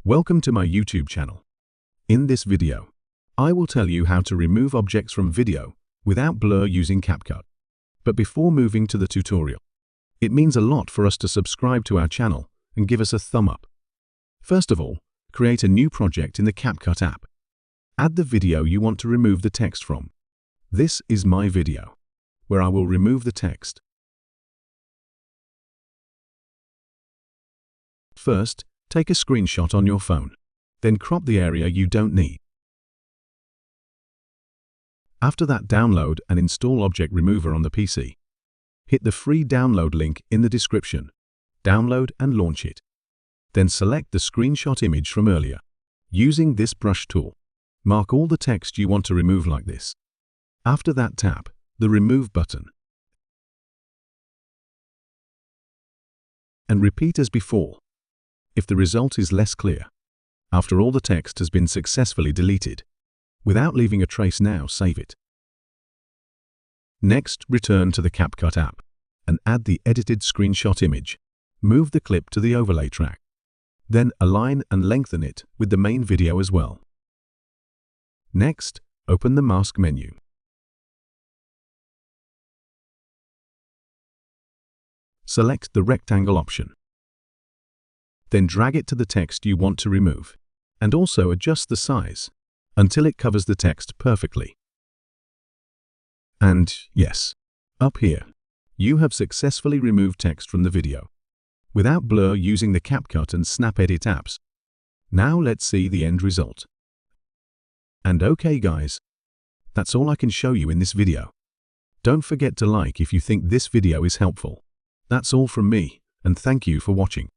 Welcome to my YouTube channel. In this video, I will tell you how to remove objects from video without blur using CapCut. But before moving to the tutorial, it means a lot for us to subscribe to our channel and give us a thumb up. First of all, create a new project in the CapCut app. Add the video you want to remove the text from. This is my video, where I will remove the text. First, take a screenshot on your phone, then crop the area you don't need. After that, download and install Object Remover on the PC. Hit the free download link in the description, download and launch it. Then select the screenshot image from earlier. Using this brush tool, mark all the text you want to remove like this. After that, tap the Remove button and repeat as before. If the result is less clear, after all the text has been successfully deleted, without leaving a trace, now save it. Next, return to the CapCut app and add the edited screenshot image. Move the clip to the overlay track. Then align and lengthen it with the main video as well. Next, open the mask menu. Select the rectangle option. Then drag it to the text you want to remove, and also adjust the size until it covers the text perfectly. And yes, up here, you have successfully removed text from the video without blur using the CapCut and Snap Edit apps. Now let's see the end result. And okay guys, that's all I can show you in this video. Don't forget to like if you think this video is helpful. That's all from me, and thank you for watching.